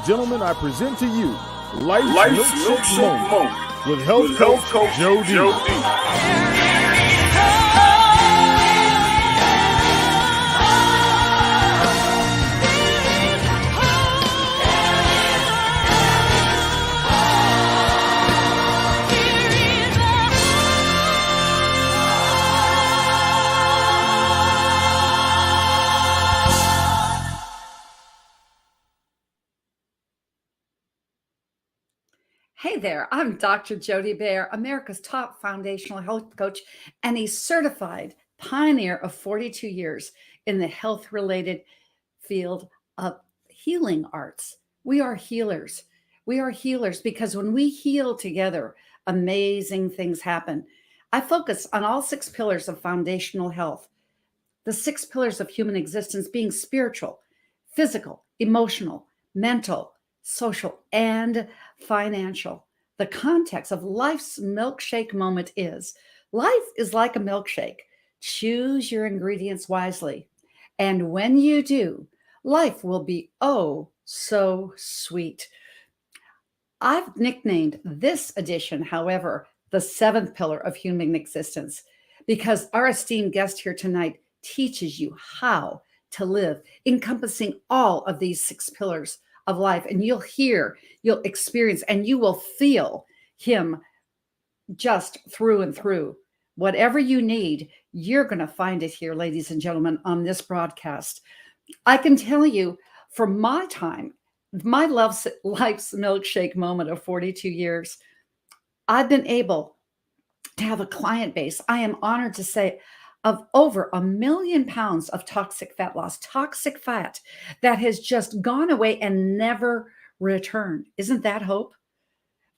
gentlemen, I present to you Life's Milkshake Moment with health coach Joe D. Hey there, I'm Dr. Jody Bear, America's top foundational health coach and a certified pioneer of 42 years in the health-related field of healing arts. We are healers. We are healers because when we heal together, amazing things happen. I focus on all 6 pillars of foundational health, the 6 pillars of human existence being spiritual, physical, emotional, mental, social, and financial. The context of life's milkshake moment is life is like a milkshake. Choose your ingredients wisely. And when you do, life will be oh so sweet. I've nicknamed this edition, however, the 7th pillar of human existence, because our esteemed guest here tonight teaches you how to live, encompassing all of these 6 pillars of life. And you'll hear, you'll experience, and you will feel him just through and through. Whatever you need, you're going to find it here, ladies and gentlemen, on this broadcast. I can tell you from my time, my life's milkshake moment of 42 years, I've been able to have a client base. I am honored to say of over 1 million pounds of toxic fat loss, toxic fat that has just gone away and never returned. Isn't that hope?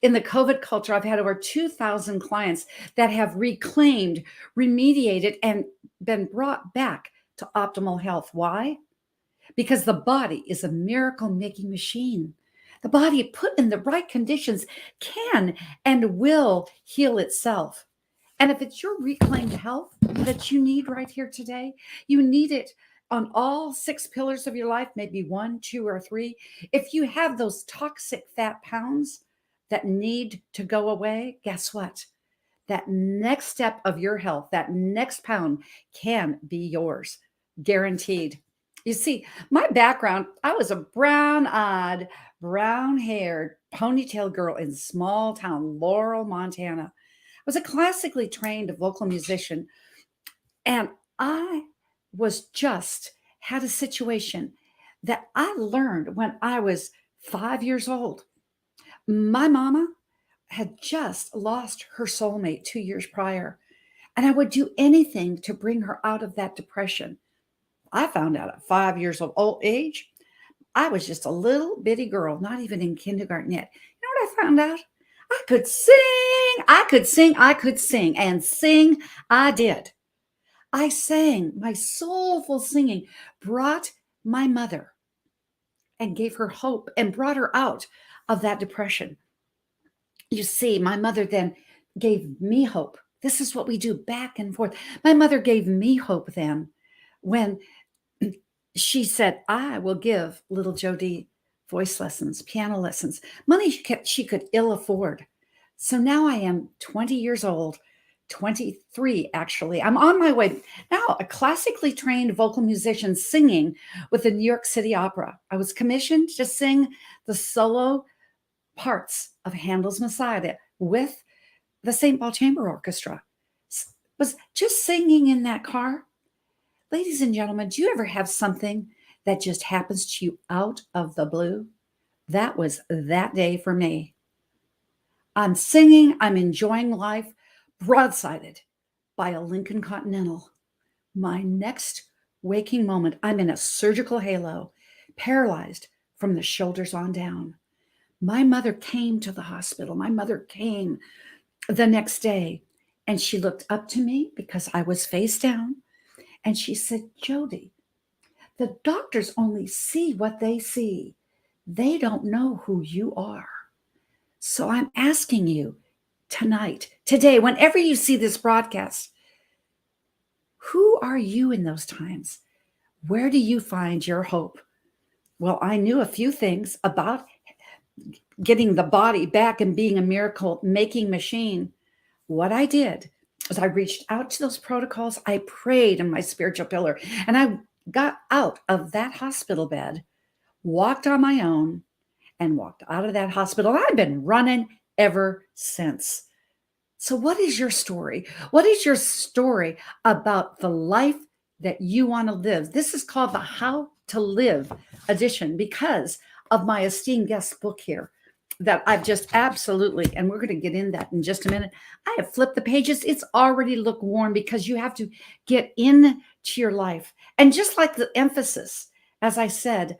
In the COVID culture, I've had over 2,000 clients that have reclaimed, remediated, and been brought back to optimal health. Why? Because the body is a miracle-making machine. The body put in the right conditions can and will heal itself. And if it's your reclaimed health that you need right here today, you need it on all 6 pillars of your life, maybe 1, 2, or 3. If you have those toxic fat pounds that need to go away, guess what? That next step of your health, that next pound can be yours, guaranteed. You see, my background, I was a brown-eyed, brown-haired ponytail girl in small town Laurel, Montana. I was a classically trained vocal musician, and I was just had a situation that I learned when I was 5 years old. My mama had just lost her soulmate 2 years prior, and I would do anything to bring her out of that depression. I found out at 5 years of old age, I was just a little bitty girl, not even in kindergarten yet. You know what I found out? I could sing, and sing I did. I sang. My soulful singing brought my mother and gave her hope and brought her out of that depression. You see, my mother then gave me hope. This is what we do back and forth. My mother gave me hope then when she said, I will give little Jody voice lessons, piano lessons, money she could ill afford. So now I am 20 years old, 23 actually. I'm on my way now, a classically trained vocal musician singing with the New York City Opera. I was commissioned to sing the solo parts of Handel's Messiah with the St. Paul Chamber Orchestra. Was just singing in that car. Ladies and gentlemen, do you ever have something that just happens to you out of the blue? That was that day for me. I'm singing, I'm enjoying life, broadsided by a Lincoln Continental. My next waking moment, I'm in a surgical halo, paralyzed from the shoulders on down. My mother came to the hospital. My mother came the next day, and she looked up to me because I was face down. And she said, Jody, the doctors only see what they see. They don't know who you are. So I'm asking you tonight, today, whenever you see this broadcast, who are you in those times? Where do you find your hope? Well, I knew a few things about getting the body back and being a miracle making machine, what I did was I reached out to those protocols. I prayed in my spiritual pillar, and I got out of that hospital bed, walked on my own, and walked out of that hospital. I've been running ever since. So, what is your story? What is your story about the life that you want to live? This is called the How to Live edition because of my esteemed guest book here that I've just absolutely, and we're going to get in that in just a minute. I have flipped the pages. It's already look warm because you have to get into your life. And just like the emphasis, as I said,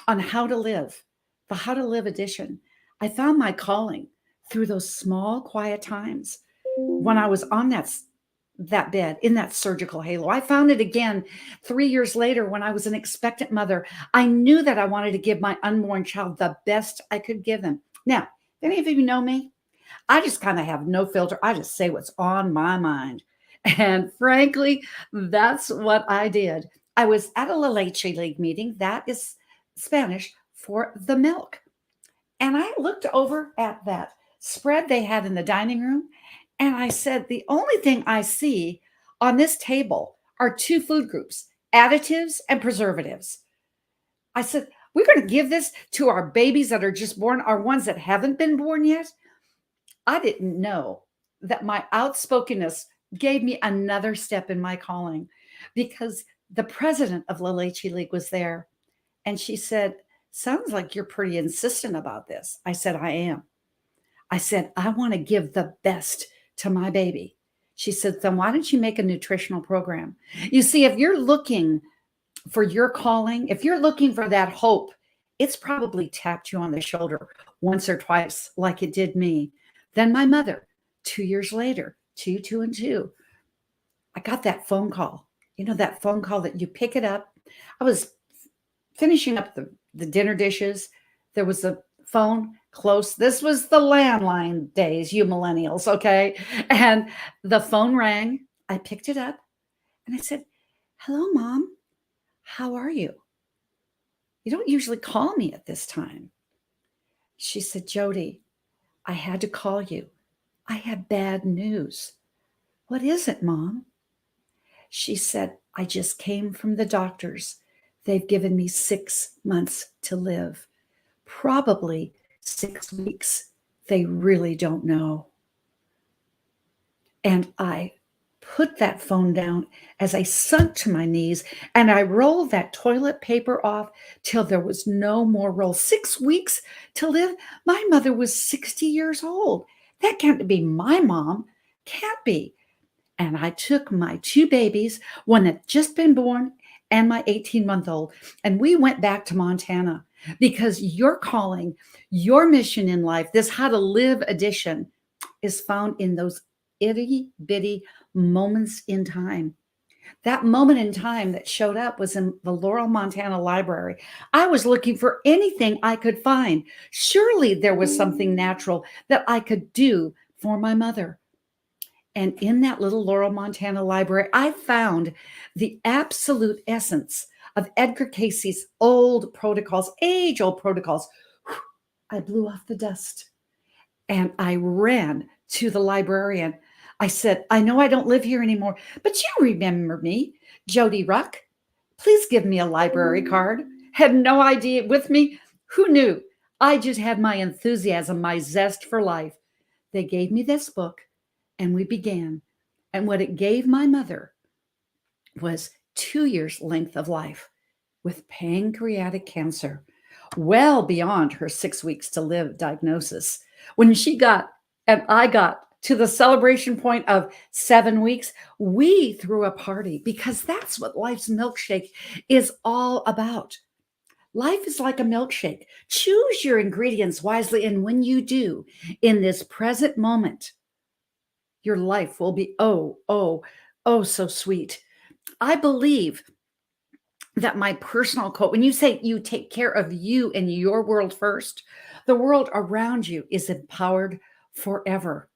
on how to live, the How to Live edition, I found my calling through those small, quiet times when I was on that bed in that surgical halo. I found it again 3 years later when I was an expectant mother. I knew that I wanted to give my unborn child the best I could give him. Now, if any of you know me, I just kind of have no filter. I just say what's on my mind. And frankly, that's what I did. I was at a La Leche League meeting. That is Spanish for the milk. And I looked over at that spread they had in the dining room. And I said, the only thing I see on this table are two food groups, additives and preservatives. I said, we're going to give this to our babies that are just born, our ones that haven't been born yet. I didn't know that my outspokenness gave me another step in my calling because the president of La Leche League was there. And she said, sounds like you're pretty insistent about this. I said, I am. I said, I want to give the best to my baby. She said, then why don't you make a nutritional program? You see, if you're looking for your calling, if you're looking for that hope, it's probably tapped you on the shoulder once or twice, like it did me. Then my mother, 2 years later, two and two, I got that phone call. You know, that phone call that you pick it up. I was finishing up the dinner dishes. There was a phone close. This was the landline days, you millennials, okay? And the phone rang. I picked it up and I said, hello, Mom. How are you? You don't usually call me at this time. She said, Jody, I had to call you. I have bad news. What is it, Mom? She said, I just came from the doctors. They've given me 6 months to live. Probably 6 weeks. They really don't know. And I put that phone down as I sunk to my knees and I rolled that toilet paper off till there was no more roll. 6 weeks to live. My mother was 60 years old. That can't be my mom. Can't be. And I took my 2 babies, one that just been born and my 18-month-old, and we went back to Montana because your calling, your mission in life, this How to Live edition is found in those itty bitty moments in time. That moment in time that showed up was in the Laurel, Montana library. I was looking for anything I could find. Surely there was something natural that I could do for my mother. And in that little Laurel, Montana library, I found the absolute essence of Edgar Casey's old protocols, age-old protocols. I blew off the dust and I ran to the librarian. I said, I know I don't live here anymore, but you remember me, Jody Ruck. Please give me a library card. Had no idea with me. Who knew? I just had my enthusiasm, my zest for life. They gave me this book and we began. And what it gave my mother was 2 years length of life with pancreatic cancer, well beyond her 6 weeks to live diagnosis. When she got, and I got to the celebration point of 7 weeks, we threw a party because that's what life's milkshake is all about. Life is like a milkshake. Choose your ingredients wisely. And when you do, in this present moment, your life will be oh, so sweet. I believe that my personal quote, when you say you take care of you and your world first, the world around you is empowered forever.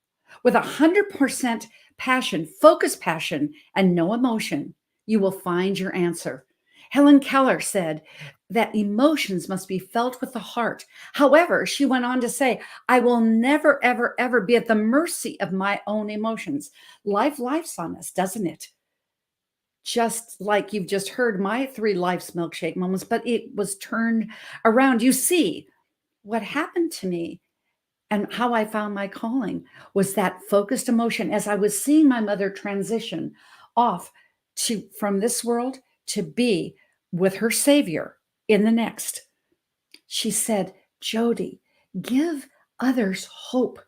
With 100% passion, focused passion, and no emotion, you will find your answer. Helen Keller said that emotions must be felt with the heart. However, she went on to say, I will never, ever, ever be at the mercy of my own emotions. Life's on us, doesn't it? Just like you've just heard my 3 life's milkshake moments, but it was turned around. You see, what happened to me and how I found my calling was that focused emotion as I was seeing my mother transition off to from this world to be with her savior in the next. She said, Jody, give others hope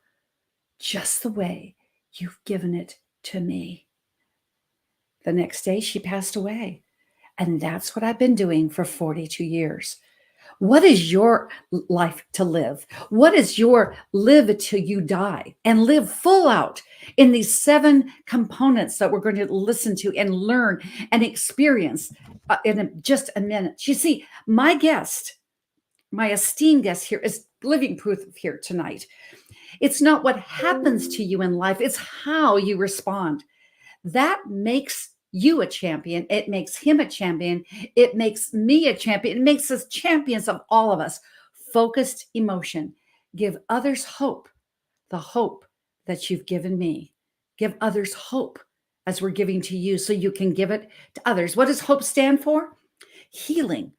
just the way you've given it to me. The next day she passed away. And that's what I've been doing for 42 years. What is your life to live? What is your live till you die and live full out in these 7 components that we're going to listen to and learn and experience in just a minute? You see, my guest, my esteemed guest here is living proof here tonight. It's not what happens to you in life, it's how you respond. That makes you a champion. It makes him a champion. It makes me a champion. It makes us champions of all of us. Focused emotion. Give others hope, the hope that you've given me. Give others hope as we're giving to you so you can give it to others. What does hope stand for? Healing.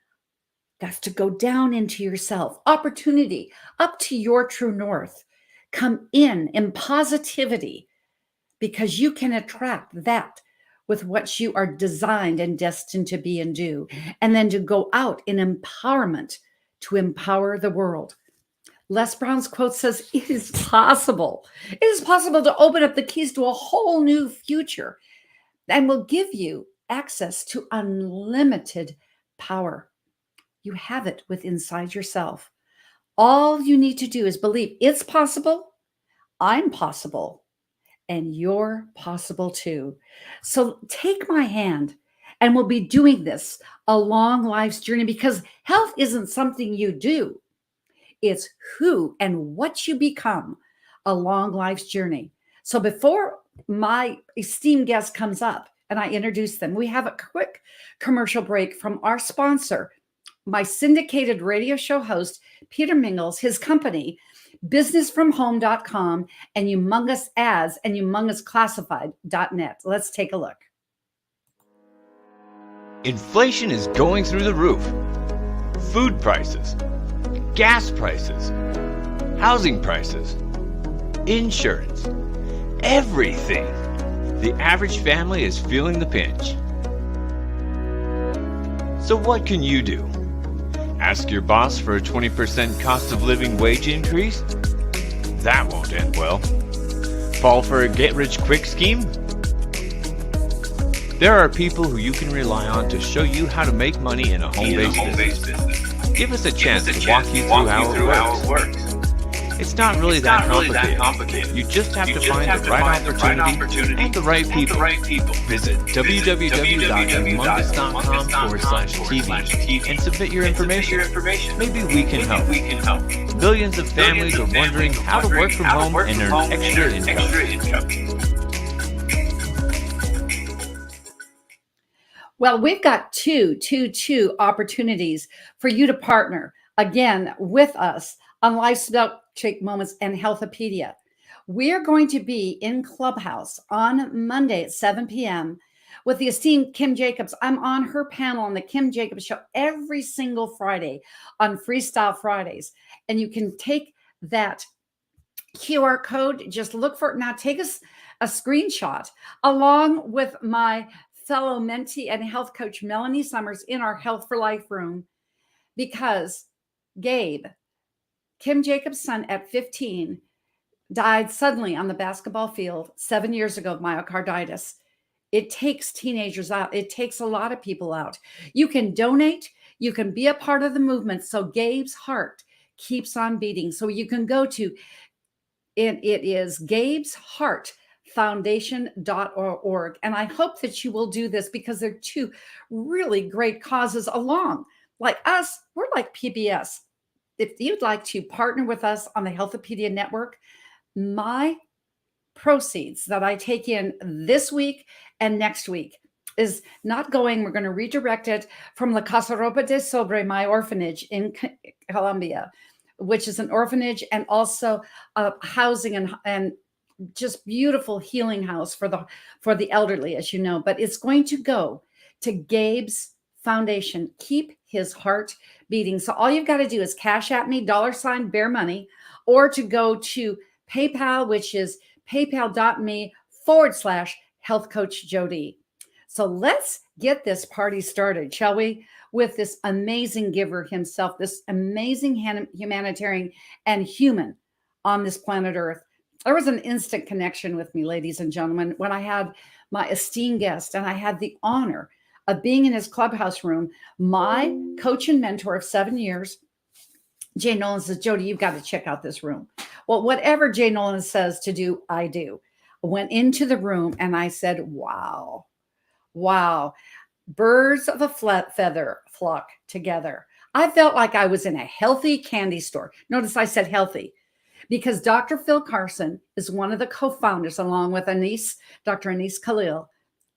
That's to go down into yourself. Opportunity, up to your true north. Come in positivity, because you can attract that with what you are designed and destined to be and do, and then to go out in empowerment to empower the world. Les Brown's quote says, it is possible. It is possible to open up the keys to a whole new future and will give you access to unlimited power. You have it within inside yourself. All you need to do is believe it's possible, I'm possible, and you're possible too. So take my hand and we'll be doing this along life's journey, because health isn't something you do. It's who and what you become along life's journey. So before my esteemed guest comes up and I introduce them, we have a quick commercial break from our sponsor, my syndicated radio show host, Peter Mingles, his company, businessfromhome.com, and Humongous Ads and humongousclassified.net. Let's take a look. Inflation is going through the roof. Food prices, gas prices, housing prices, insurance, everything. The average family is feeling the pinch. So what can you do? Ask your boss for a 20% cost of living wage increase? That won't end well. Fall for a get-rich-quick scheme? There are people who you can rely on to show you how to make money in a home-based business. Give us a chance to walk you through how it works. It's not really that complicated. You just have to find the right opportunity and the right people. Visit www.humongous.com/TV and submit your information. Maybe we can help. Millions of families are wondering how to work from home and earn extra income. Well, we've got two opportunities for you to partner again with us on Life's Milkshake Moments and Healthopedia. We're going to be in Clubhouse on Monday at 7 p.m. with the esteemed Kim Jacobs. I'm on her panel on the Kim Jacobs Show every single Friday on Freestyle Fridays. And you can take that QR code, just look for it now, take us a screenshot along with my fellow mentee and health coach Melanie Summers in our Health for Life room, because Gabe, Kim Jacobs' son at 15, died suddenly on the basketball field 7 years ago of myocarditis. It takes teenagers out. It takes a lot of people out. You can donate. You can be a part of the movement. So Gabe's heart keeps on beating. So you can go to, it is Gabe's Heart Foundation.org. And I hope that you will do this, because they're 2 really great causes along. Like us, we're like PBS. If you'd like to partner with us on the Healthopedia Network, my proceeds that I take in this week and next week is not going. We're going to redirect it from La Casa Ropa de Sobre, my orphanage in Colombia, which is an orphanage and also housing and just beautiful healing house for the elderly, as you know. But it's going to go to Gabe's foundation. Keep his heart beating. So all you've got to do is cash at me, $Bear Money, or to go to PayPal, which is paypal.me/Health Coach Jody. So let's get this party started, shall we? With this amazing giver himself, this amazing humanitarian and human on this planet Earth. There was an instant connection with me, ladies and gentlemen, when I had my esteemed guest and I had the honor of being in his clubhouse room. My coach and mentor of 7 years, Jay Nolan, says, Jody, you've got to check out this room. Well, whatever Jay Nolan says to do, I do. I went into the room and I said, wow, birds of a feather flock together. I felt like I was in a healthy candy store. Notice I said healthy, because Dr. Phil Carson is one of the co-founders, along with Dr. Anise Khalil,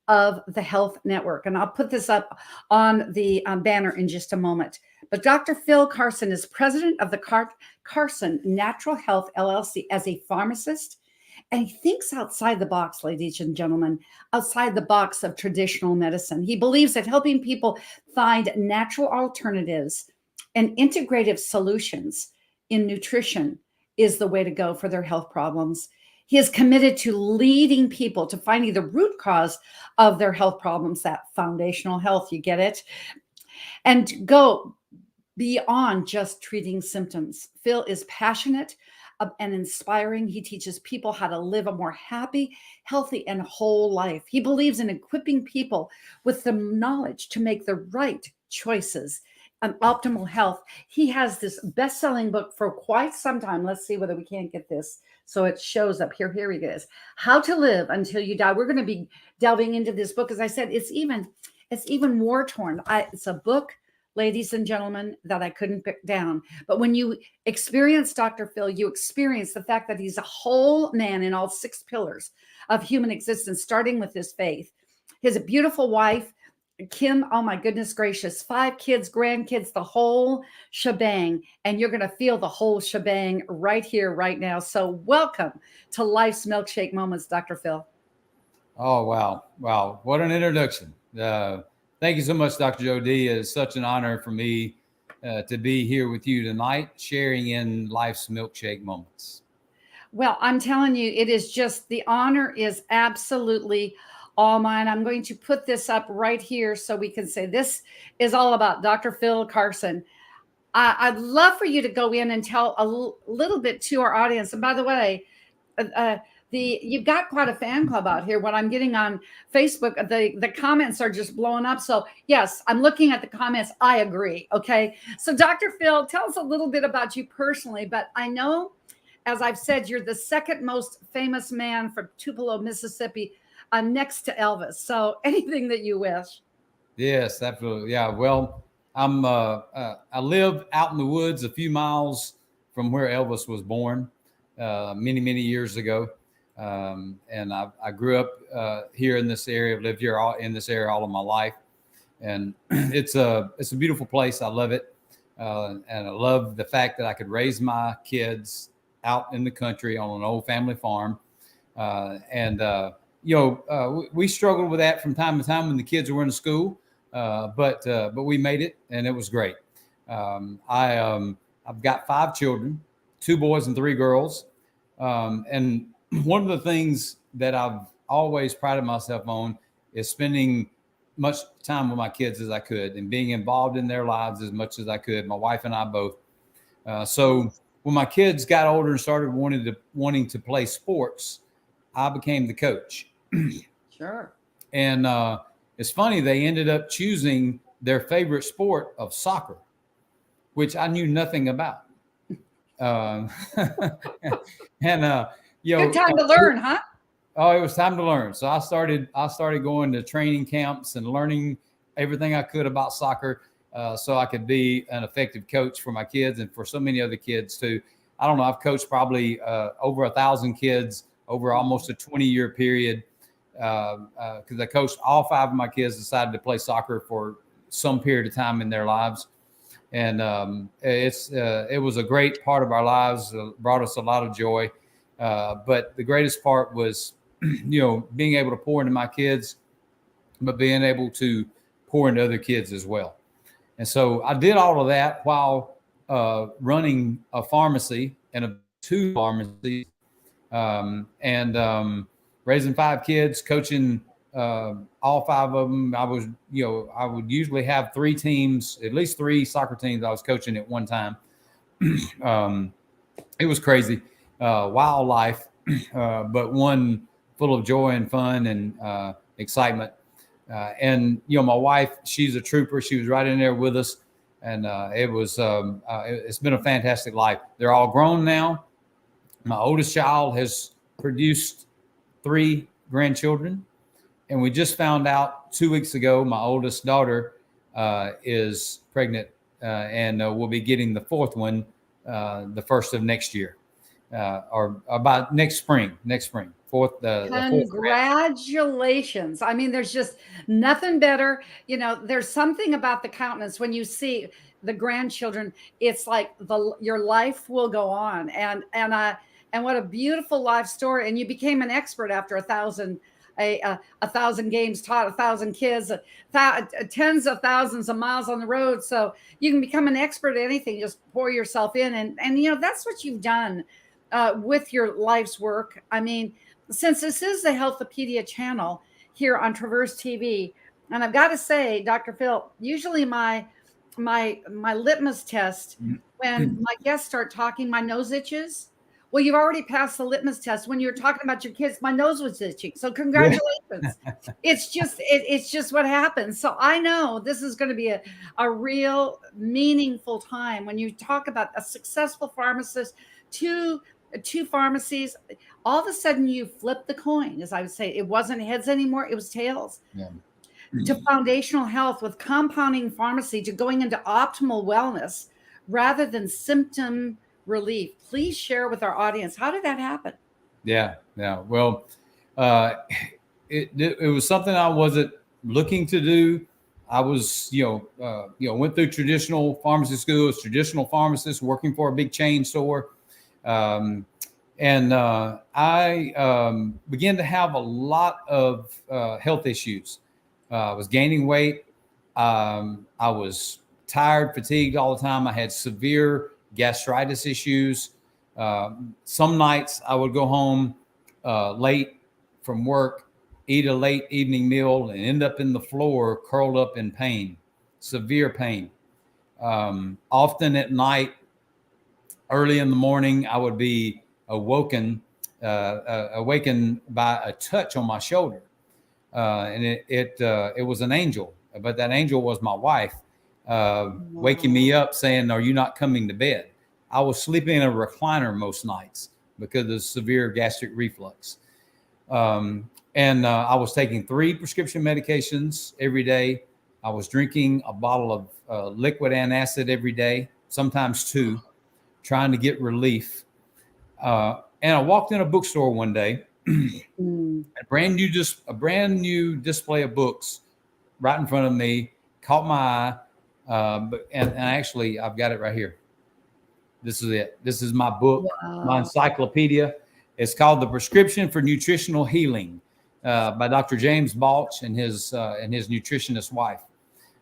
of the Health Network. And I'll put this up on the banner in just a moment. But Dr. Phil Carson is president of the Carson Natural Health LLC as a pharmacist. And he thinks outside the box, ladies and gentlemen, outside the box of traditional medicine. He believes that helping people find natural alternatives and integrative solutions in nutrition is the way to go for their health problems. He is committed to leading people to finding the root cause of their health problems, that foundational health, you get it, and go beyond just treating symptoms. Phil is passionate and inspiring. He teaches people how to live a more happy, healthy, and whole life. He believes in equipping people with the knowledge to make the right choices and optimal health. He has this best-selling book for quite some time. Let's see whether we can't get this so it shows up here. Here he is. How to Live Until You Die. We're going to be delving into this book. As I said, it's even war-torn. It's a book, ladies and gentlemen, that I couldn't pick down. But when you experience Dr. Phil, you experience the fact that he's a whole man in all 6 pillars of human existence, starting with his faith. He has a beautiful wife, Kim, oh my goodness gracious, 5 kids, grandkids, the whole shebang. And you're going to feel the whole shebang right here, right now. So welcome to Life's Milkshake Moments, Dr. Phil. Oh, wow. Wow. What an introduction. Thank you so much, Dr. Jody. It's such an honor for me to be here with you tonight, sharing in Life's Milkshake Moments. Well, I'm telling you, it is just, the honor is absolutely all mine. I'm going to put this up right here so we can say this is all about Dr. Phil Carson. I'd love for you to go in and tell a little bit to our audience. And by the way, you've got quite a fan club out here. What I'm getting on Facebook, the comments are just blowing up. So yes, I'm looking at the comments. I agree. Okay. So Dr. Phil, tell us a little bit about you personally, but I know, as I've said, you're the second most famous man from Tupelo, Mississippi, next to Elvis. So anything that you wish. Yes, absolutely. Yeah. Well, I live out in the woods a few miles from where Elvis was born many, many years ago. And I grew up here in this area. I've lived here in this area all of my life. And it's a beautiful place. I love it. And I love the fact that I could raise my kids out in the country on an old family farm. We struggled with that from time to time when the kids were in school, but we made it, and it was great. I've got 5 children, 2 boys and 3 girls, and one of the things that I've always prided myself on is spending much time with my kids as I could and being involved in their lives as much as I could. My wife and I both. So when my kids got older and started wanting to play sports, I became the coach. Sure. And it's funny, they ended up choosing their favorite sport of soccer, which I knew nothing about. Good time to learn, huh? Oh, it was time to learn. So I started going to training camps and learning everything I could about soccer, so I could be an effective coach for my kids and for so many other kids too. I don't know. I've coached probably over 1,000 kids over almost a 20-year period. because I coached all 5 of my kids decided to play soccer for some period of time in their lives. And it was a great part of our lives, brought us a lot of joy. But the greatest part was, being able to pour into my kids, but being able to pour into other kids as well. And so I did all of that while running a pharmacy and 2 pharmacies, and raising 5 kids, coaching all 5 of them. I would usually have 3 teams, at least 3 soccer teams I was coaching at one time. It was crazy, wild life, but one full of joy and fun and excitement. And my wife, she's a trooper. She was right in there with us, and it's been a fantastic life. They're all grown now. My oldest child has produced 3 grandchildren, and we just found out 2 weeks ago my oldest daughter is pregnant, and we'll be getting the 4th one the first of next year, or about next spring. Congratulations. I mean, there's just nothing better. There's something about the countenance when you see the grandchildren. It's like your life will go on, and what a beautiful life story. And you became an expert after 1,000 games taught, 1,000 kids, tens of thousands of miles on the road. So you can become an expert at anything. Just pour yourself in, and that's what you've done with your life's work. I mean, since this is the Healthopedia channel here on Traverse TV, and I've got to say, Dr. Phil, usually my litmus test when my guests start talking, my nose itches. Well, you've already passed the litmus test. When you're talking about your kids, my nose was itching. So congratulations. It's just what happens. So I know this is going to be a real meaningful time when you talk about a successful pharmacist, two pharmacies. All of a sudden you flip the coin, as I would say. It wasn't heads anymore. It was tails. Yeah. To foundational health with compounding pharmacy, to going into optimal wellness rather than symptom relief. Please share with our audience, how did that happen? Yeah. Well, it was something I wasn't looking to do. I was, went through traditional pharmacy schools, traditional pharmacist, working for a big chain store. And I began to have a lot of health issues. I was gaining weight. I was tired, fatigued all the time. I had severe gastritis issues. Some nights I would go home late from work, eat a late evening meal, and end up in the floor curled up in pain, severe pain. Often at night, early in the morning, I would be awakened by a touch on my shoulder, and it was an angel, but that angel was my wife, waking me up saying, "Are you not coming to bed?" I was sleeping in a recliner most nights because of severe gastric reflux, and I was taking 3 prescription medications every day. I was drinking a bottle of liquid antacid every day, sometimes 2. Trying to get relief. And I walked in a bookstore one day, a brand new display of books right in front of me, caught my eye. And actually, I've got it right here. This is it. This is my book, my encyclopedia. It's called The Prescription for Nutritional Healing by Dr. James Balch and his nutritionist wife.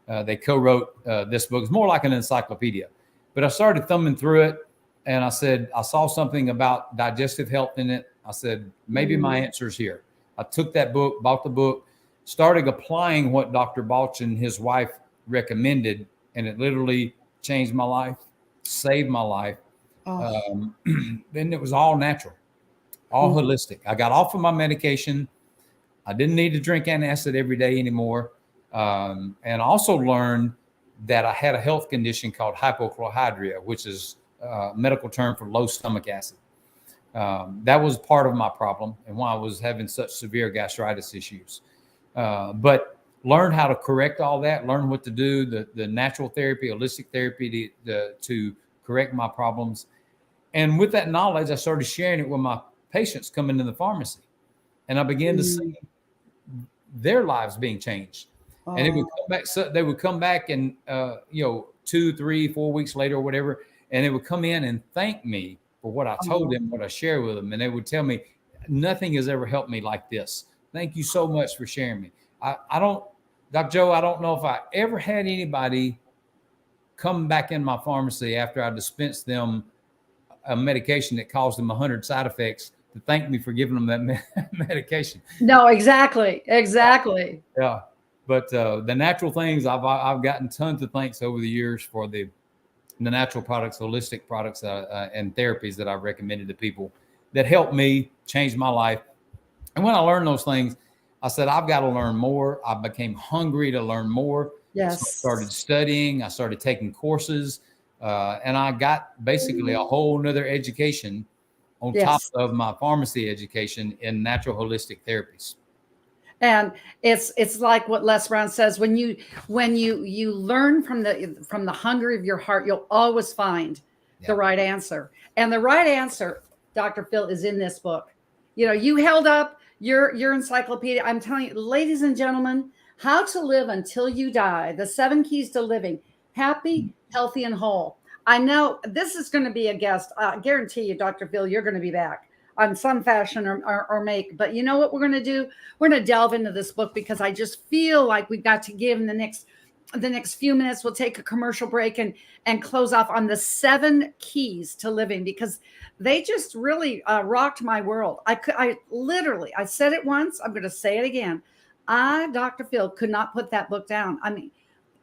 They co-wrote this book. It's more like an encyclopedia. But I started thumbing through it, and I said, I saw something about digestive health in it. I said, maybe my answer's here. I took that book, bought the book, started applying what Dr. Balch and his wife recommended, and it literally changed my life, saved my life. Then it was all natural, all holistic. I got off of my medication. I didn't need to drink antacid every day anymore. And I also learned that I had a health condition called hypochlorhydria, which is a medical term for low stomach acid. That was part of my problem and why I was having such severe gastritis issues. But learned how to correct all that, learn what to do, the natural therapy, holistic therapy to correct my problems. And with that knowledge, I started sharing it with my patients coming to the pharmacy. And I began to see their lives being changed. And it would come back. So they would come back and, 2, 3, 4 weeks later or whatever. And they would come in and thank me for what I told them, what I shared with them. And they would tell me, nothing has ever helped me like this. Thank you so much for sharing me. Dr. Joe, I don't know if I ever had anybody come back in my pharmacy after I dispensed them a medication that caused them 100 side effects to thank me for giving them that medication. No, exactly. Yeah. But the natural things, I've gotten tons of thanks over the years for the natural products, holistic products, and therapies that I've recommended to people that helped me change my life. And when I learned those things, I said, I've got to learn more. I became hungry to learn more. Yes. So I started studying. I started taking courses. And I got basically a whole nother education on top of my pharmacy education in natural holistic therapies. And it's like what Les Brown says, when you learn from the hunger of your heart, you'll always find the right answer. And the right answer, Dr. Phil, is in this book. You held up your encyclopedia. I'm telling you, ladies and gentlemen, How to Live Until You Die, the 7 Keys to Living Happy, Healthy, and Whole. I know this is going to be a guest. I guarantee you, Dr. Phil, you're going to be back on some fashion or make. But you know what we're going to do? We're going to delve into this book because I just feel like we've got to give in the next few minutes. We'll take a commercial break and close off on the 7 keys to living, because they just really rocked my world. I literally said it once. I'm going to say it again. Dr. Phil, could not put that book down. I mean,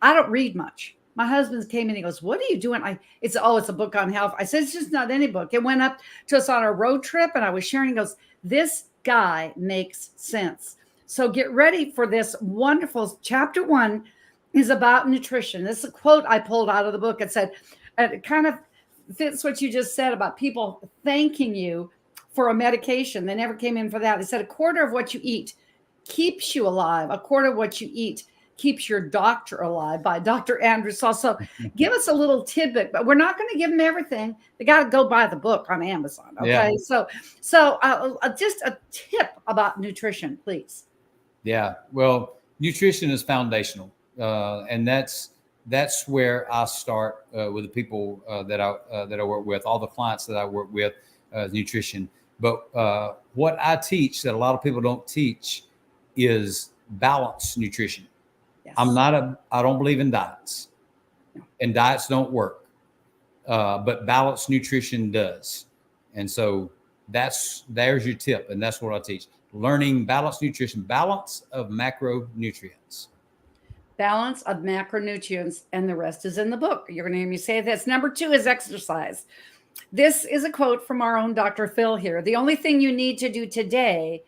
I don't read much. My husband came in, he goes, "What are you doing?" It's a book on health. I said, "It's just not any book." It went up to us on a road trip and I was sharing. He goes, "This guy makes sense." So get ready for this wonderful chapter 1 is about nutrition. This is a quote I pulled out of the book. It said, it kind of fits what you just said about people thanking you for a medication. They never came in for that. They said, "A quarter of what you eat keeps you alive. A quarter of what you eat keeps your doctor alive," by Dr. Andrew Saul. So give us a little tidbit, but we're not going to give them everything. They got to go buy the book on Amazon. Okay. Yeah. So just a tip about nutrition, please. Yeah. Well, nutrition is foundational. And that's where I start with the people that I work with, all the clients that I work with, nutrition. But what I teach that a lot of people don't teach is balanced nutrition. Yes. I don't believe in diets, and diets don't work, but balanced nutrition does. And so there's your tip. And that's what I teach. Learning balanced nutrition, balance of macronutrients. Balance of macronutrients, and the rest is in the book. You're going to hear me say this. Number 2 is exercise. This is a quote from our own Dr. Phil here. "The only thing you need to do today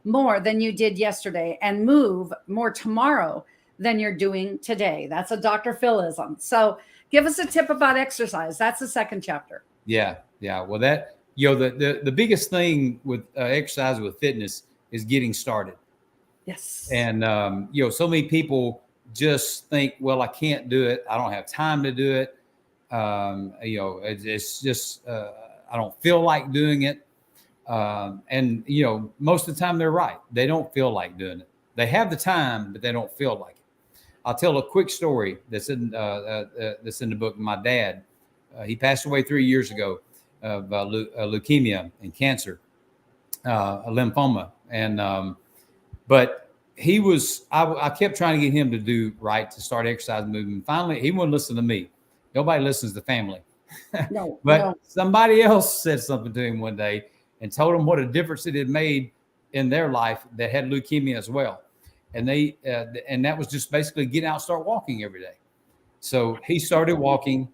more than you did yesterday, and move more tomorrow than you're doing today." That's a Dr. Philism. So give us a tip about exercise. That's the 2nd chapter. Yeah. Well, that, the biggest thing with exercise, with fitness, is getting started. Yes. And, so many people just think, well, I can't do it. I don't have time to do it. It's just, I don't feel like doing it. And most of the time they're right. They don't feel like doing it. They have the time, but they don't feel like it. I'll tell a quick story that's in the book. My dad, he passed away 3 years ago of leukemia and cancer, a lymphoma. And, but he was, I kept trying to get him to do right, to start exercise movement. Finally, he wouldn't listen to me. Nobody listens to family. But somebody else said something to him one day and told him what a difference it had made in their life that had leukemia as well. And and that was just basically get out and start walking every day. So he started walking,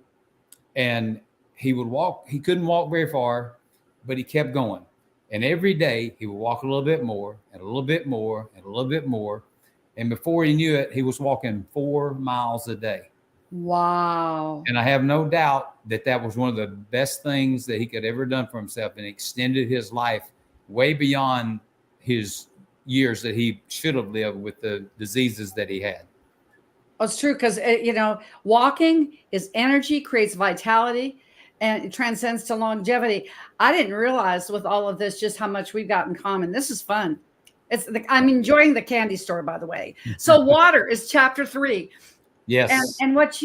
and he would walk. He couldn't walk very far, but he kept going. And every day he would walk a little bit more and a little bit more and a little bit more. And before he knew it, he was walking 4 miles a day. Wow. And I have no doubt that was one of the best things that he could ever done for himself, and extended his life way beyond his years that he should have lived with the diseases that he had. Well, it's true, because, walking is energy, creates vitality, and it transcends to longevity. I didn't realize with all of this just how much we've got in common. This is fun. I'm enjoying the candy store, by the way. So water is chapter 3. Yes. And what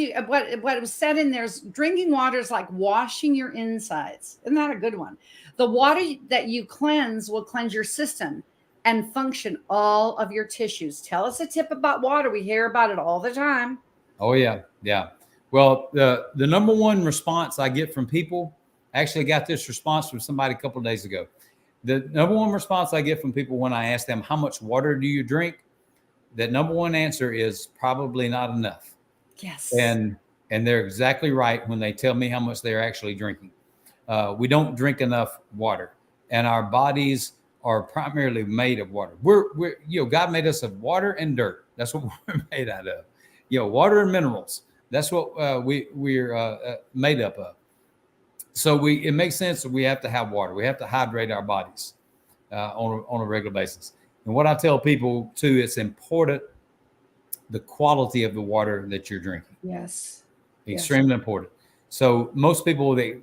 was said in there is drinking water is like washing your insides. Isn't that a good one? The water that you cleanse will cleanse your system and function all of your tissues. Tell us a tip about water. We hear about it all the time. Oh, yeah. Yeah. Well, the number one response I get from people, I actually got this response from somebody a couple of days ago. The number one response I get from people when I ask them, how much water do you drink? That number one answer is probably not enough. Yes. And they're exactly right when they tell me how much they're actually drinking. We don't drink enough water, and our bodies are primarily made of water. We're God made us of water and dirt. That's what we're made out of. Water and minerals. That's what we're made up of. So it makes sense that we have to have water. We have to hydrate our bodies on a regular basis. And what I tell people too, it's important the quality of the water that you're drinking. Yes. Extremely important. So most people, they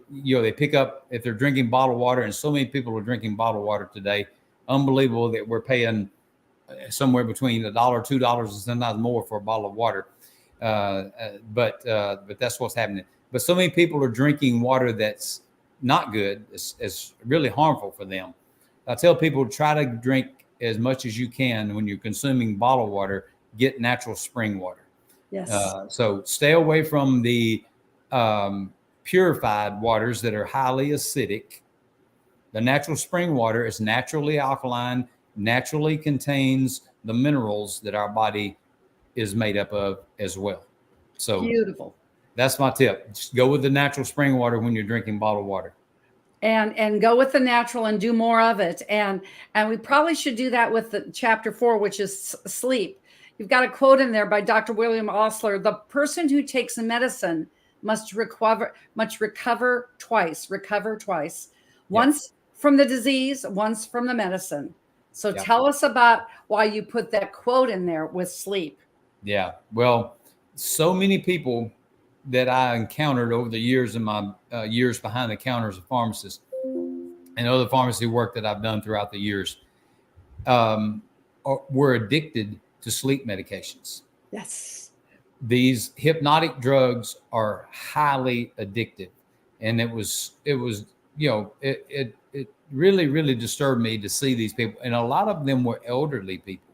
pick up, if they're drinking bottled water, and so many people are drinking bottled water today, unbelievable that we're paying somewhere between $1, $2, and sometimes more for a bottle of water. But that's what's happening. But so many people are drinking water that's not good. It's really harmful for them. I tell people, try to drink as much as you can when you're consuming bottled water. Get natural spring water. Yes. So stay away from the purified waters that are highly acidic. The natural spring water is naturally alkaline, naturally contains the minerals that our body is made up of as well. So beautiful. That's my tip. Just go with the natural spring water when you're drinking bottled water. And go with the natural and do more of it. And we probably should do that with the chapter 4, which is sleep. You've got a quote in there by Dr. William Osler. The person who takes a medicine must recover twice. Once from the disease, once from the medicine. So tell us about why you put that quote in there with sleep. Yeah. Well, so many people that I encountered over the years in my years behind the counter as a pharmacist and other pharmacy work that I've done throughout the years were addicted to sleep medications. Yes. These hypnotic drugs are highly addictive. And it really, really disturbed me to see these people. And a lot of them were elderly people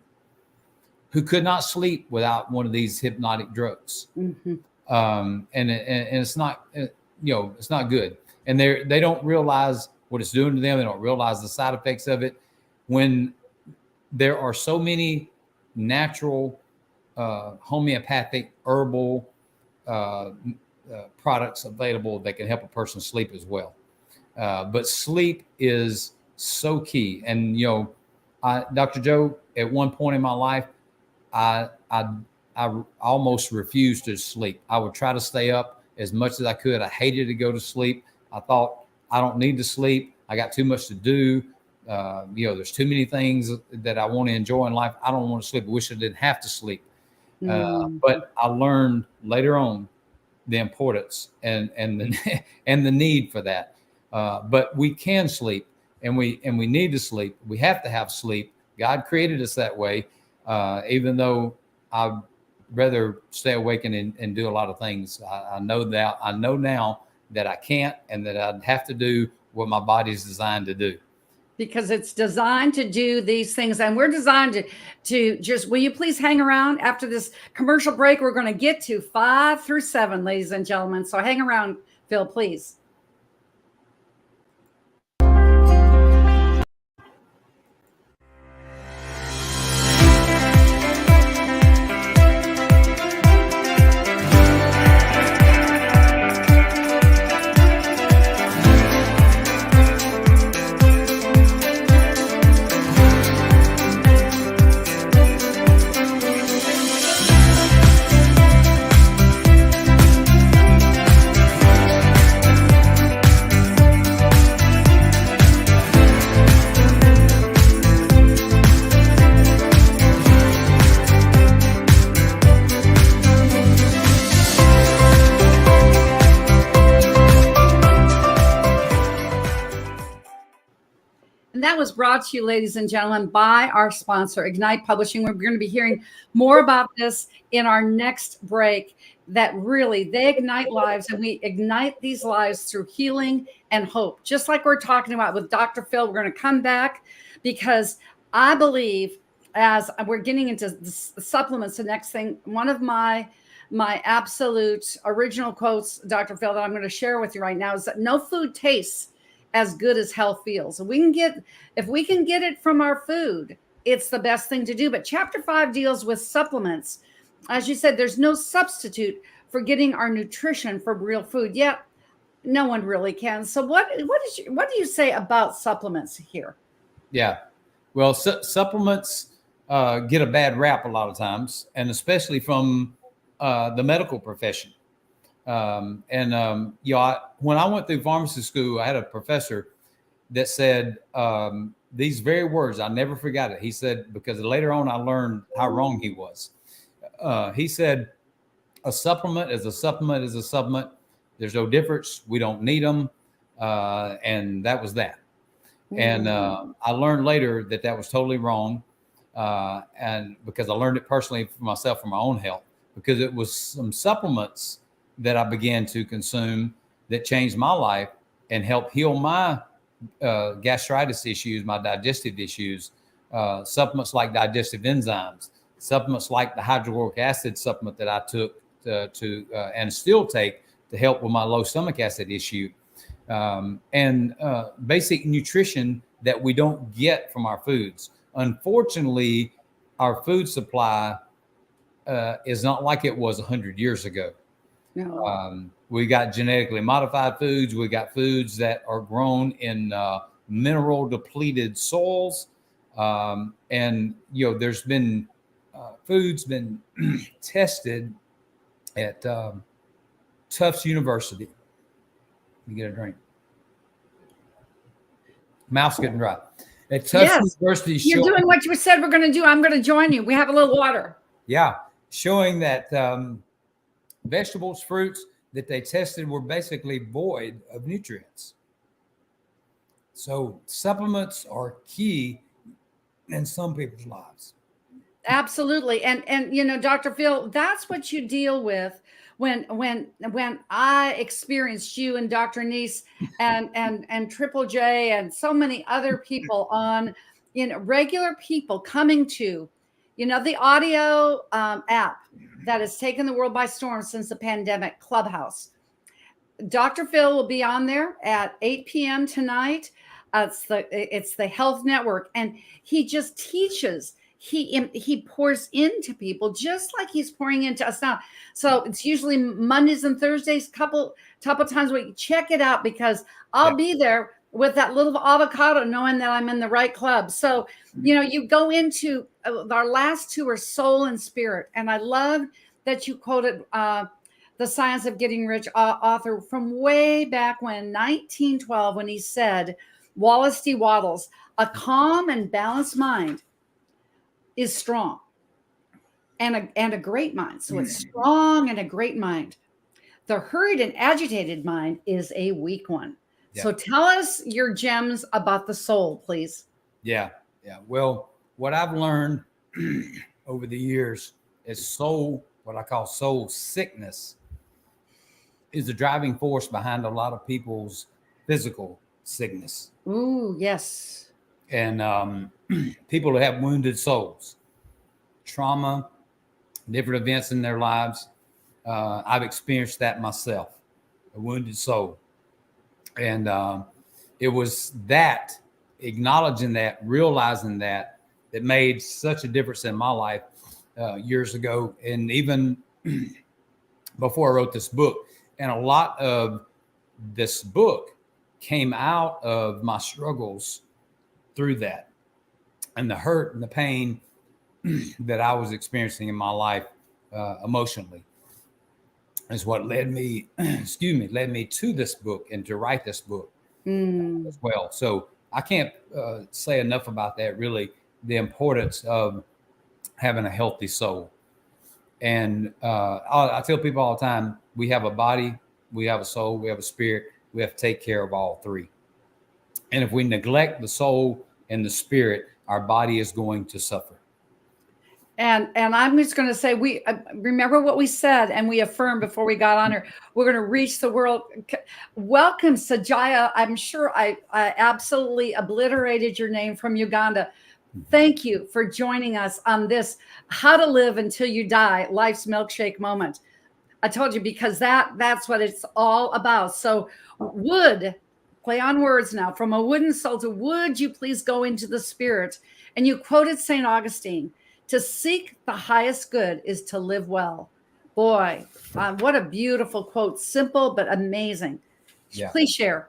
who could not sleep without one of these hypnotic drugs. Mm-hmm. And it's not, it's not good. And they don't realize what it's doing to them. They don't realize the side effects of it. When there are so many natural, homeopathic, herbal products available that can help a person sleep as well. But sleep is so key. And, Dr. Joe, at one point in my life, I almost refused to sleep. I would try to stay up as much as I could. I hated to go to sleep. I thought, I don't need to sleep. I got too much to do. There's too many things that I want to enjoy in life. I don't want to sleep. I wish I didn't have to sleep. But I learned later on the importance and the need for that. But we can sleep, and we need to sleep. We have to have sleep. God created us that way. Even though I'd rather stay awake and do a lot of things, I know now that I can't, and that I'd have to do what my body's designed to do. Because it's designed to do these things, and we're designed to just, will you please hang around after this commercial break? We're going to get to 5 through 7, ladies and gentlemen. So hang around, Phil, please. And that was brought to you, ladies and gentlemen, by our sponsor, Ignite Publishing. We're going to be hearing more about this in our next break, that really they ignite lives, and we ignite these lives through healing and hope. Just like we're talking about with Dr. Phil, we're going to come back because I believe, as we're getting into the supplements, the next thing, one of my absolute original quotes, Dr. Phil, that I'm going to share with you right now is that no food tastes as good as health feels. If we can get it from our food, it's the best thing to do. But chapter 5 deals with supplements. As you said, there's no substitute for getting our nutrition from real food. Yet no one really can. So what do you say about supplements here? Yeah, well, supplements get a bad rap a lot of times, and especially from the medical profession. When I went through pharmacy school, I had a professor that said these very words. I never forgot it. He said, because later on I learned how wrong he was. He said, a supplement is a supplement is a supplement. There's no difference. We don't need them. And that was that. And I learned later that was totally wrong. And because I learned it personally for myself, for my own health, because it was some supplements that I began to consume that changed my life and helped heal my gastritis issues, my digestive issues, supplements like digestive enzymes, supplements like the hydrochloric acid supplement that I took and still take to help with my low stomach acid issue, and basic nutrition that we don't get from our foods. Unfortunately, our food supply is not like it was 100 years ago. No. We got genetically modified foods. We got foods that are grown in mineral depleted soils. And, there's been foods been tested at Tufts University. Let me get a drink. Mouth's getting dry. At Tufts University. You're doing what you said we're going to do. I'm going to join you. We have a little water. Yeah. Showing that vegetables, fruits that they tested were basically void of nutrients. So supplements are key in some people's lives. Absolutely. And Dr. Phil, that's what you deal with when I experienced you and Dr. Neese and Triple J and so many other people on, regular people coming to, the audio app that has taken the world by storm since the pandemic, Clubhouse. Dr. Phil will be on there at 8 p.m. tonight. It's the Health Network, and he just teaches. He pours into people just like he's pouring into us now. So it's usually Mondays and Thursdays, couple times a week. Check it out, because I'll be there with that little avocado, knowing that I'm in the right club. So, you go into our last two are soul and spirit. And I love that you quoted The Science of Getting Rich author from way back when, 1912, when he said, Wallace D. Wattles, a calm and balanced mind is strong and a great mind. So it's strong and a great mind. The hurried and agitated mind is a weak one. Yeah. So tell us your gems about the soul, please. Yeah. Well, what I've learned over the years is what I call soul sickness is the driving force behind a lot of people's physical sickness. Ooh, yes. And people who have wounded souls, trauma, different events in their lives. I've experienced that myself, a wounded soul. And it was that, acknowledging that, realizing that made such a difference in my life years ago. And even before I wrote this book. And a lot of this book came out of my struggles through that, and the hurt and the pain that I was experiencing in my life emotionally is what led me to this book and to write this book as well. So I can't say enough about that, really, the importance of having a healthy soul. And I tell people all the time, we have a body, we have a soul, we have a spirit, we have to take care of all three. And if we neglect the soul and the spirit, our body is going to suffer. And I'm just going to say, we remember what we said and we affirmed before we got on here. We're going to reach the world. Welcome, Sajaya. I'm sure I absolutely obliterated your name from Uganda. Thank you for joining us on this How to Live Until You Die, Life's Milkshake Moment. I told you, because that's what it's all about. So play on words now, from a wooden soul to would you please go into the spirit? And you quoted St. Augustine, to seek the highest good is to live well. Boy, what a beautiful quote. Simple, but amazing. Yeah. Please share.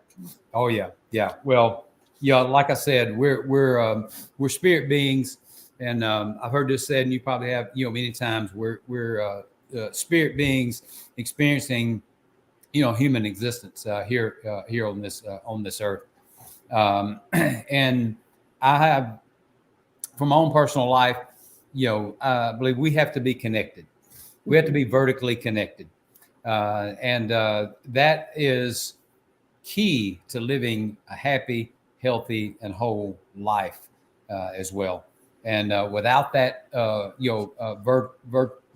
Oh, yeah. Yeah. Well, yeah, like I said, we're spirit beings. And I've heard this said, and you probably have, many times, we're spirit beings experiencing, human existence here on this earth. And I have, from my own personal life, I believe we have to be connected. We have to be vertically connected. And that is key to living a happy, healthy, and whole life as well. And without that,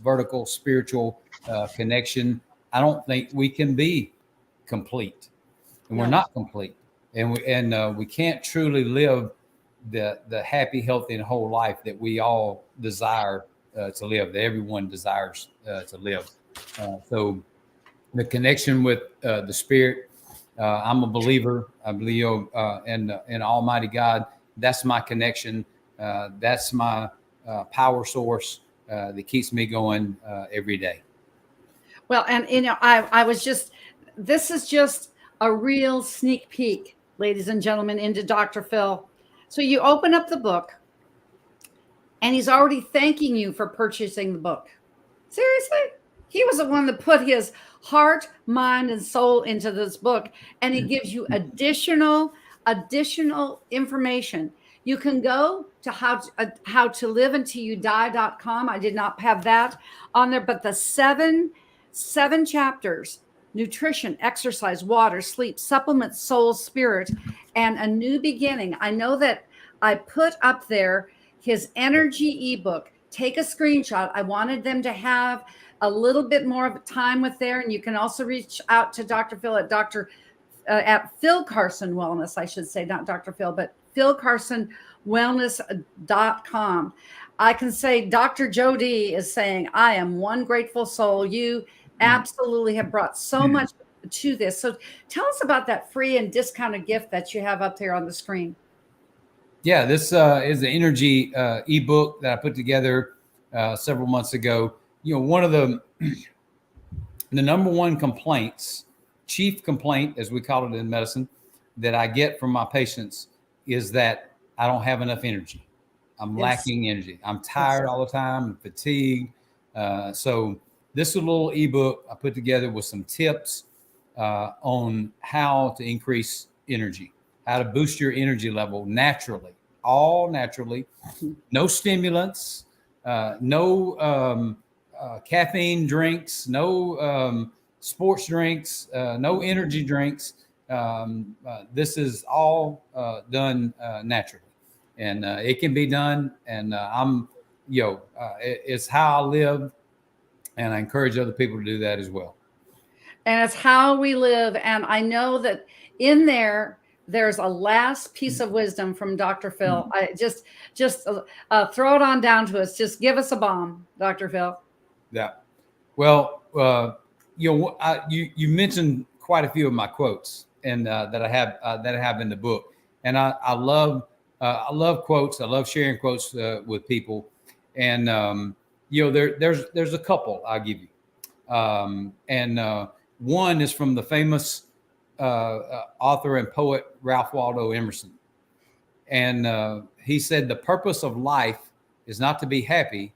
vertical spiritual connection, I don't think we can be complete. And we're not complete. And we can't truly live the happy, healthy, and whole life that we all desire to live, that everyone desires to live. So the connection with the spirit, I'm a believer. I believe in Almighty God. That's my connection. That's my power source that keeps me going every day. Well, and this is just a real sneak peek, ladies and gentlemen, into Dr. Phil. So you open up the book and he's already thanking you for purchasing the book. Seriously? He was the one that put his heart, mind, and soul into this book. And he gives you additional information. You can go to how to live until you die.com. I did not have that on there, but the seven chapters: nutrition, exercise, water, sleep, supplement, soul, spirit, and a new beginning. I know that I put up there his energy ebook. Take a screenshot. I wanted them to have a little bit more of time with there. And you can also reach out to Dr. Phil at Phil Carson Wellness, I should say, not Dr. Phil, but philcarsonwellness.com. I can say Dr. Jody is saying, I am one grateful soul. You absolutely have brought so much to this. So tell us about that free and discounted gift that you have up there on the screen. Yeah, this is the energy ebook that I put together several months ago. One of the number one chief complaint, as we call it in medicine, that I get from my patients is that I don't have enough energy. I'm lacking energy. I'm tired all the time, I'm fatigued. So this is a little ebook I put together with some tips on how to increase energy, how to boost your energy level naturally, all naturally, no stimulants, no caffeine drinks, no sports drinks, no energy drinks. This is all done naturally, and it can be done. And it's how I live, and I encourage other people to do that as well. And it's how we live. And I know that in there's a last piece of wisdom from Dr. Phil. I just throw it on down to us. Just give us a bomb, Dr. Phil. Yeah. Well, you mentioned quite a few of my quotes, and that I have in the book. And I love quotes. I love sharing quotes with people. And there's a couple I'll give you. And one is from the famous author and poet Ralph Waldo Emerson. And he said, the purpose of life is not to be happy.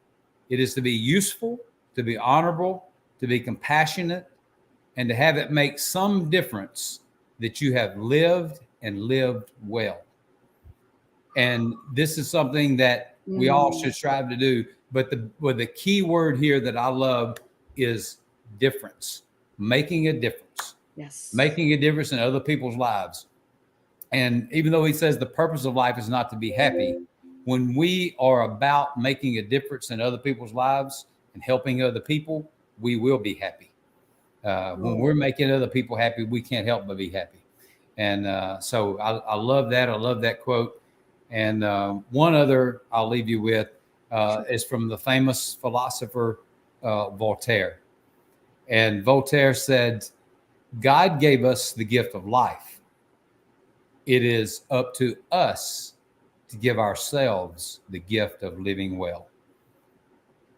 It is to be useful, to be honorable, to be compassionate, and to have it make some difference that you have lived and lived well. And this is something that we all should strive to do. But the key word here that I love is difference, making a difference. Yes. Making a difference in other people's lives. And even though he says the purpose of life is not to be happy, when we are about making a difference in other people's lives and helping other people, we will be happy. When we're making other people happy, we can't help but be happy. And so I love that. I love that quote. And one other I'll leave you with is from the famous philosopher Voltaire. And Voltaire said, God gave us the gift of life. It is up to us to give ourselves the gift of living well.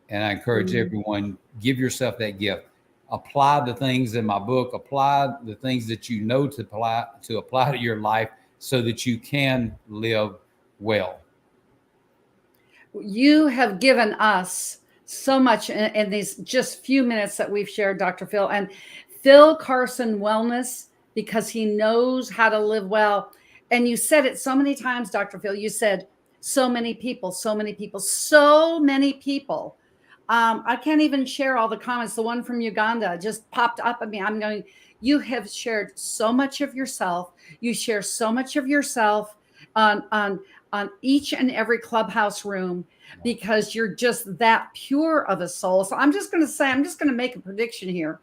And I encourage everyone, give yourself that gift. Apply the things in my book, apply the things that you know to apply to your life so that you can live well. You have given us so much in these just few minutes that we've shared, Dr. Phil. And Phil Carson Wellness, because he knows how to live well. And you said it so many times, Dr. Phil. You said so many people, so many people, so many people. I can't even share all the comments. The one from Uganda just popped up at me. I'm going, you have shared so much of yourself. You share so much of yourself on each and every clubhouse room because you're just that pure of a soul. So I'm just going to make a prediction here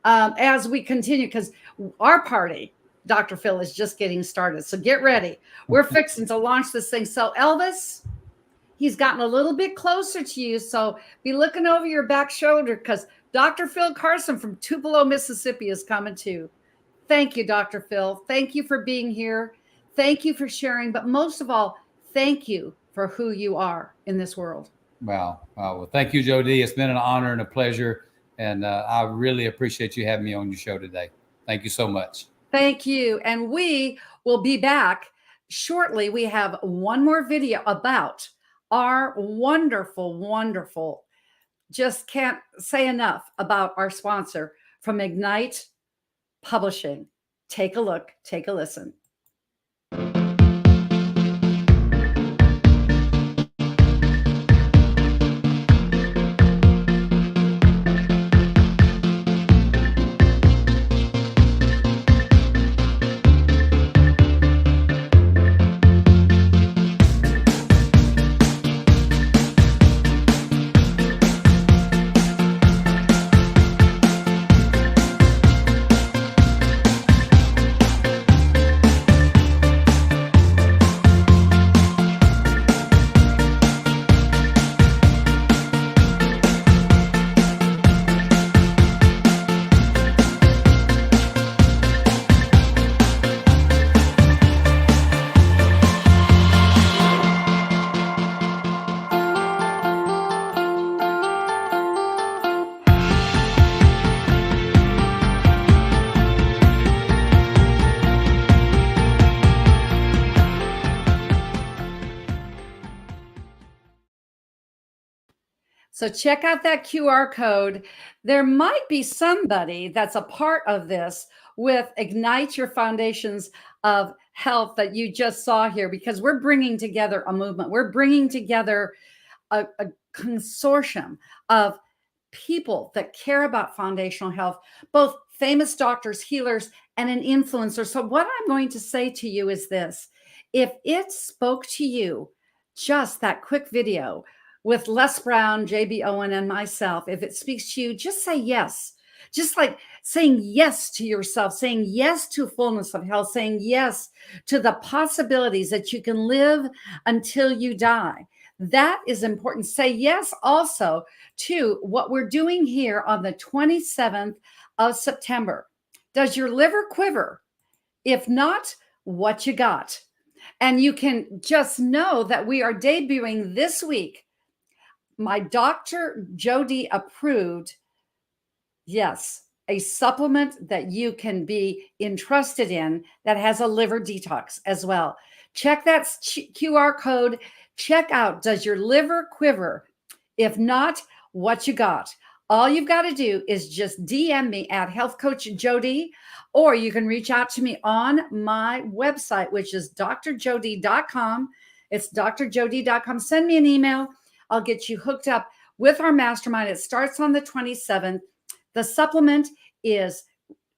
as we continue, because our party, Dr. Phil, is just getting started. So get ready. We're fixing to launch this thing. So Elvis, he's gotten a little bit closer to you. So be looking over your back shoulder because Dr. Phil Carson from Tupelo, Mississippi is coming too. Thank you, Dr. Phil. Thank you for being here. Thank you for sharing. But most of all, thank you for who you are in this world. Wow. Well, thank you, Jody. It's been an honor and a pleasure. And I really appreciate you having me on your show today. Thank you so much. Thank you. And we will be back shortly. We have one more video about our wonderful, wonderful, just can't say enough about our sponsor from Ignite Publishing. Take a look, take a listen. So check out that QR code. There might be somebody that's a part of this with Ignite Your Foundations of Health that you just saw here, because we're bringing together a movement. We're bringing together a consortium of people that care about foundational health, both famous doctors, healers, and an influencer. So what I'm going to say to you is this: if it spoke to you, just that quick video with Les Brown, JB Owen, and myself, if it speaks to you, just say yes. Just like saying yes to yourself, saying yes to fullness of health, saying yes to the possibilities that you can live until you die. That is important. Say yes also to what we're doing here on the 27th of September. Does your liver quiver? If not, what you got? And you can just know that we are debuting this week my Dr. Jody approved, yes, a supplement that you can be entrusted in that has a liver detox as well. Check that QR code. Check out, does your liver quiver? If not, what you got? All you've got to do is just DM me at Health Coach Jody, or you can reach out to me on my website, which is drjody.com. It's drjody.com. Send me an email. I'll get you hooked up with our mastermind. It starts on the 27th. The supplement is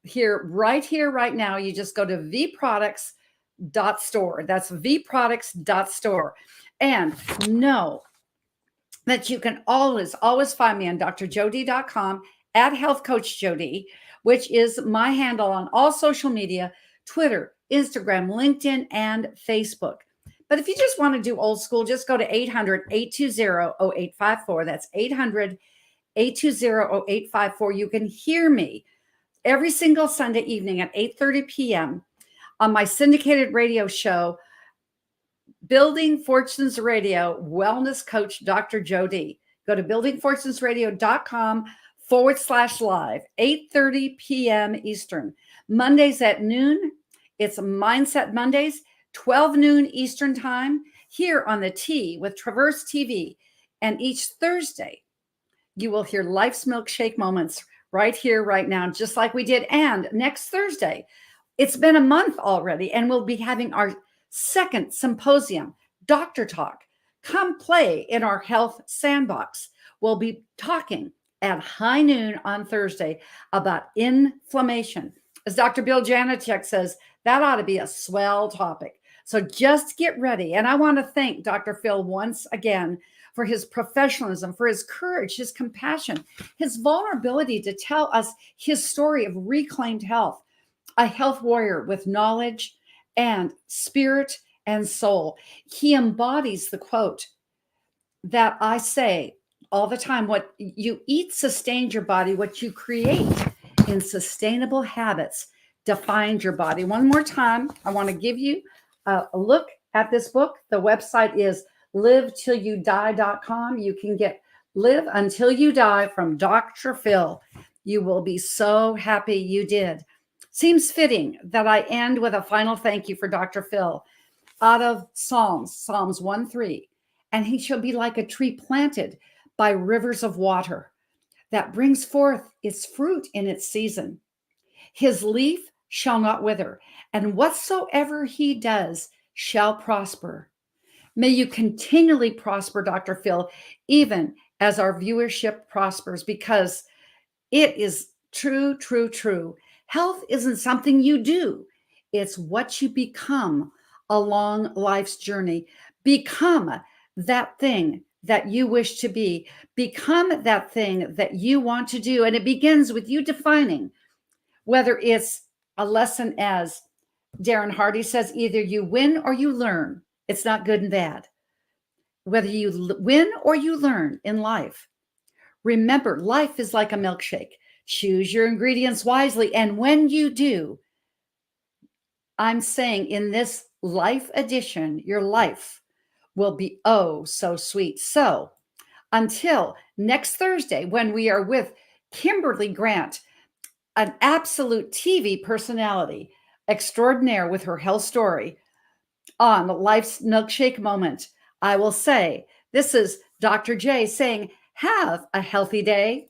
here, right now. You just go to V Products, vproducts.store. That's vproducts.store. And know that you can always find me on drjody.com, at Health Coach Jody, which is my handle on all social media, Twitter, Instagram, LinkedIn, and Facebook. But if you just want to do old school, just go to 800-820-0854. That's 800-820-0854. You can hear me every single Sunday evening at 8:30 p.m. on my syndicated radio show, Building Fortunes Radio, Wellness Coach Dr. Jody. Go to buildingfortunesradio.com/live, 8:30 p.m. Eastern. Mondays at noon, it's Mindset Mondays, 12 noon Eastern time, here on the T with Traverse TV. And each Thursday, you will hear Life's Milkshake Moments right here, right now, just like we did. And next Thursday, it's been a month already, and we'll be having our second symposium, Doctor Talk. Come play in our health sandbox. We'll be talking at high noon on Thursday about inflammation. As Dr. Bill Janicek says, that ought to be a swell topic. So just get ready. And I want to thank Dr. Phil once again for his professionalism, for his courage, his compassion, his vulnerability to tell us his story of reclaimed health, a health warrior with knowledge and spirit and soul. He embodies the quote that I say all the time: what you eat sustains your body, what you create in sustainable habits defines your body. One more time, I want to give you a look at this book. The website is livetillyoudie.com. You can get Live Until You Die from Dr. Phil. You will be so happy you did. Seems fitting that I end with a final thank you for Dr. Phil out of Psalms 1:3. And he shall be like a tree planted by rivers of water that brings forth its fruit in its season. His leaf shall not wither, and whatsoever he does shall prosper. May you continually prosper, Dr. Phil, even as our viewership prospers, because it is true, true, true. Health isn't something you do. It's what you become along life's journey. Become that thing that you wish to be. Become that thing that you want to do. And it begins with you defining whether it's a lesson, as Darren Hardy says, either you win or you learn. It's not good and bad. Whether you win or you learn in life. Remember, life is like a milkshake. Choose your ingredients wisely. And when you do, I'm saying in this life edition, your life will be oh so sweet. So until next Thursday, when we are with Kimberly Grant, an absolute TV personality extraordinaire with her health story on Life's Milkshake Moment, I will say, this is Dr. J saying, have a healthy day.